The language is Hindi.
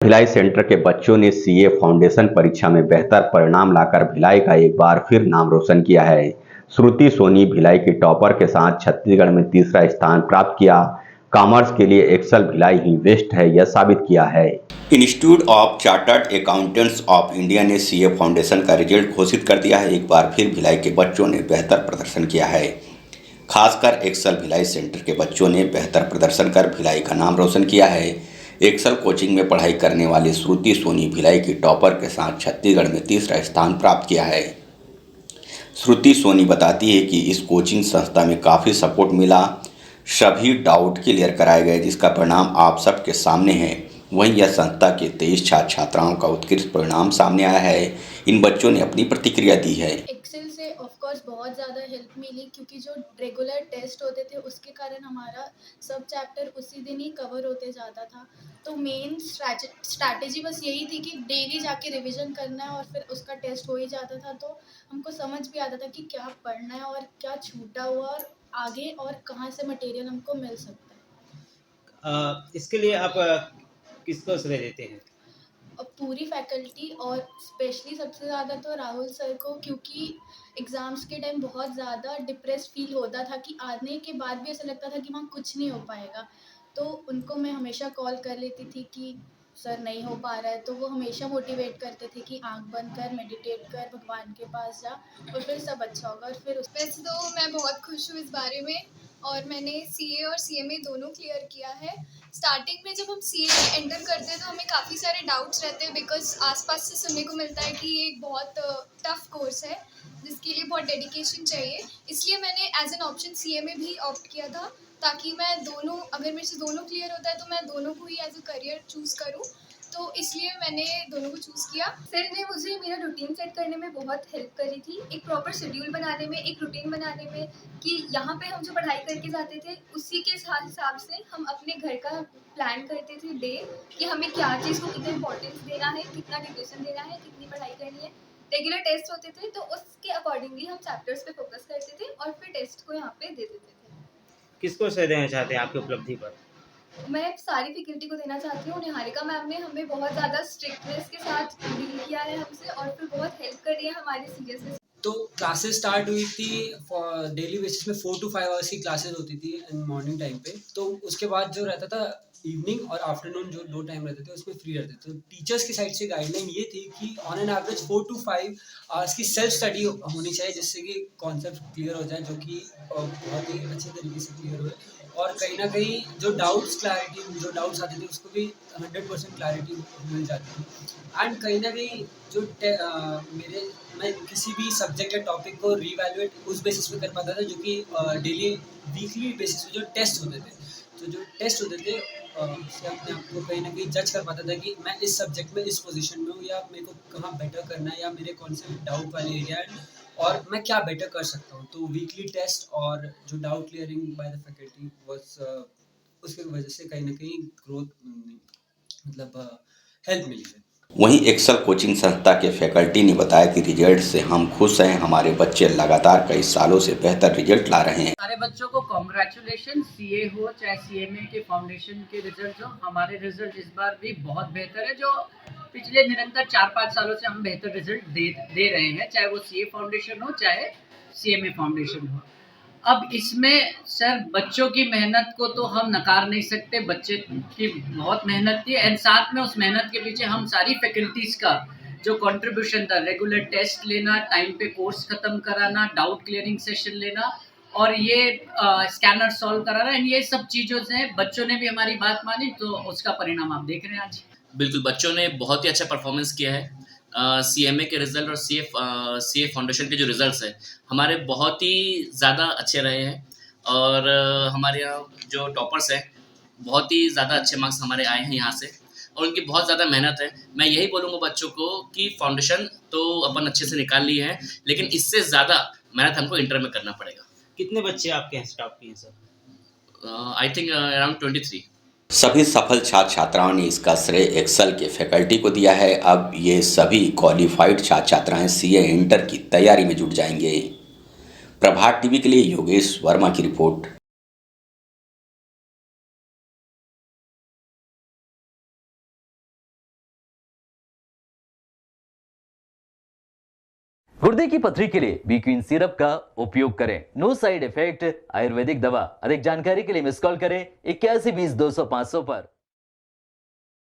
भिलाई सेंटर के बच्चों ने सीए फाउंडेशन परीक्षा में बेहतर परिणाम लाकर भिलाई का एक बार फिर नाम रोशन किया है। श्रुति सोनी भिलाई की टॉपर के साथ छत्तीसगढ़ में तीसरा स्थान प्राप्त किया। कॉमर्स के लिए एक्सेल भिलाई ही बेस्ट है, यह साबित किया है। Institute of chartered accountants of India ने सीए फाउंडेशन का रिजल्ट घोषित कर दिया है। एक बार फिर भिलाई के बच्चों ने बेहतर प्रदर्शन किया है। खासकर एक्सेल भिलाई सेंटर के बच्चों ने बेहतर प्रदर्शन कर भिलाई का नाम रोशन किया है। एक्सेल कोचिंग में पढ़ाई करने वाली श्रुति सोनी भिलाई की टॉपर के साथ छत्तीसगढ़ में तीसरा स्थान प्राप्त किया है। श्रुति सोनी बताती है कि इस कोचिंग संस्था में काफ़ी सपोर्ट मिला, सभी डाउट क्लियर कराए गए, जिसका परिणाम आप सबके सामने है। वहीं यह संस्था के 23 छात्र छात्राओं का उत्कृष्ट परिणाम सामने आया है। इन बच्चों ने अपनी प्रतिक्रिया दी है। एक्सेल से ऑफ कोर्स बहुत ज़्यादा हेल्प मिली, क्योंकि जो रेगुलर टेस्ट होते थे उसके कारण हमारा सब चैप्टर उसी दिन ही कवर होते जाता था। तो मेन स्ट्रैटेजी बस यही थी कि डेली जाके रिवीजन करना है और फिर उसका टेस्ट हो ही जाता था। तो हमको समझ भी आता था कि क्या पढ़ना है और क्या छूटा हुआ और आगे और कहाँ से मटेरियल हमको मिल सकता है। इसके लिए आप किसको श्रेय देते हैं? पूरी फैकल्टी और स्पेशली सबसे ज़्यादा तो राहुल सर को, क्योंकि एग्ज़ाम्स के टाइम बहुत ज़्यादा डिप्रेस फील होता था कि आने के बाद भी ऐसा लगता था कि वहाँ कुछ नहीं हो पाएगा। तो उनको मैं हमेशा कॉल कर लेती थी कि सर नहीं हो पा रहा है, तो वो हमेशा मोटिवेट करते थे कि आँख बंद कर, मेडिटेट कर, भगवान के पास जा और फिर सब अच्छा होगा। और फिर वैसे तो मैं बहुत खुश हूँ इस बारे में, और मैंने सीए और सीएमए दोनों क्लियर किया है। स्टार्टिंग में जब हम सीए में एंटर करते हैं तो हमें काफ़ी सारे डाउट्स रहते हैं, बिकॉज आसपास से सुनने को मिलता है कि ये एक बहुत टफ कोर्स है जिसके लिए बहुत डेडिकेशन चाहिए। इसलिए मैंने एज एन ऑप्शन सीएमए भी ऑप्ट किया था, ताकि मैं दोनों, अगर मेरे से दोनों क्लियर होता है तो मैं दोनों को ही एज अ करियर चूज़ करूँ। तो इसलिए मैंने दोनों को चूज़ किया। सर ने मुझे मेरा रूटीन सेट करने में बहुत हेल्प करी थी, एक प्रॉपर शेड्यूल बनाने में, एक रूटीन बनाने में, कि यहाँ पे हम जो पढ़ाई करके जाते थे उसी के हिसाब से हम अपने घर का प्लान करते थे डे, कि हमें क्या चीज़ को कितना इंपॉर्टेंस देना है, कितना डिप्रेशन देना है, कितनी पढ़ाई करनी है। रेगुलर टेस्ट होते थे तो उसके अकॉर्डिंगली हम चैप्टर्स पे फोकस करते थे और फिर टेस्ट को यहाँ पे दे देते थे। किसको श्रेय देना चाहते हैं आपकी उपलब्धि पर? मैं सारी फैकल्टी को देना चाहती हूँ। निहारिका मैम ने हमें बहुत ज़्यादा स्ट्रिक्टनेस के साथ डील किया है हमसे, और फिर बहुत हेल्प कर रही है हमारे सीरियसनेस। तो क्लासेस स्टार्ट हुई थी, डेली बेसिस में 4 to 5 आवर्स की क्लासेस होती थी मॉर्निंग टाइम पे। तो उसके बाद जो रहता था इवनिंग और आफ्टरनून, जो 2 टाइम रहते थे उसमें फ्री रहते थे। तो टीचर्स की साइड से गाइडलाइन ये थी कि on an average 4 to 5 hours की सेल्फ स्टडी होनी चाहिए, जिससे कि कॉन्सेप्ट क्लियर हो जाए, जो कि बहुत ही अच्छे तरीके से क्लियर हुए। और कहीं ना कहीं जो डाउट्स आते थे उसको भी 100% क्लैरिटी मिल जाती थी। एंड कहीं ना कहीं जो मैं किसी भी सब्जेक्ट या टॉपिक को रीवैल्यूएट उस बेसिस पे कर पाता था, जो कि डेली वीकली बेसिस पे जो टेस्ट होते थे। तो जो टेस्ट होते थे उससे अपने आप को कहीं ना कहीं जज कर पाता था कि मैं इस सब्जेक्ट में इस पोजीशन में हूँ, या मेरे को कहाँ बेटर करना है, या मेरे कौन से डाउट वाले एरिया है और मैं क्या बेटर कर सकता हूँ। तो वीकली टेस्ट और जो doubt clearing by the faculty was, उसकी वजह से कहीं ना कहीं ग्रोथ मतलब हेल्प मिली है। वहीं एक्सेल कोचिंग संस्था के फैकल्टी ने बताया कि रिजल्ट से हम खुश हैं, हमारे बच्चे लगातार कई सालों से बेहतर रिजल्ट ला रहे हैं। सारे बच्चों को कॉन्ग्रेचुलेशन, सीए हो चाहे सीएमए के फाउंडेशन के रिजल्ट हो। हमारे रिजल्ट इस बार भी बहुत बेहतर है, जो पिछले निरंतर 4-5 सालों से हम बेहतर रिजल्ट दे रहे हैं, चाहे वो सीए फाउंडेशन हो चाहे सीएमए फाउंडेशन हो। अब इसमें सर बच्चों की मेहनत को तो हम नकार नहीं सकते, बच्चे की बहुत मेहनत थी, एंड साथ में उस मेहनत के पीछे हम सारी फैकल्टीज का जो कंट्रीब्यूशन था, रेगुलर टेस्ट लेना, टाइम पे कोर्स खत्म कराना, डाउट क्लियरिंग सेशन लेना और ये स्कैनर सॉल्व कराना, एंड ये सब चीज़ों से बच्चों ने भी हमारी बात मानी, तो उसका परिणाम आप देख रहे हैं आज। बिल्कुल, बच्चों ने बहुत ही अच्छा परफॉर्मेंस किया है। सीएमए के रिज़ल्ट और सीए फाउंडेशन के जो रिज़ल्ट्स हैं हमारे बहुत ही ज़्यादा अच्छे रहे हैं, और हमारे यहाँ जो टॉपर्स हैं बहुत ही ज़्यादा अच्छे मार्क्स हमारे आए हैं यहाँ से, और उनकी बहुत ज़्यादा मेहनत है। मैं यही बोलूँगा बच्चों को कि फाउंडेशन तो अपन अच्छे से निकाल लिए हैं, लेकिन इससे ज़्यादा मेहनत हमको इंटर में करना पड़ेगा। कितने बच्चे आपके यहाँ टॉप किए सर? I think around 23। सभी सफल छात्र छात्राओं ने इसका श्रेय एक्सेल के फैकल्टी को दिया है। अब ये सभी क्वालिफाइड छात्र छात्राएं सीए इंटर की तैयारी में जुट जाएंगे। प्रभात टीवी के लिए योगेश वर्मा की रिपोर्ट। गुर्दे की पथरी के लिए बी क्वीन सिरप का उपयोग करें। नो साइड इफेक्ट आयुर्वेदिक दवा। अधिक जानकारी के लिए मिस कॉल करें 81 20 200 500 पर।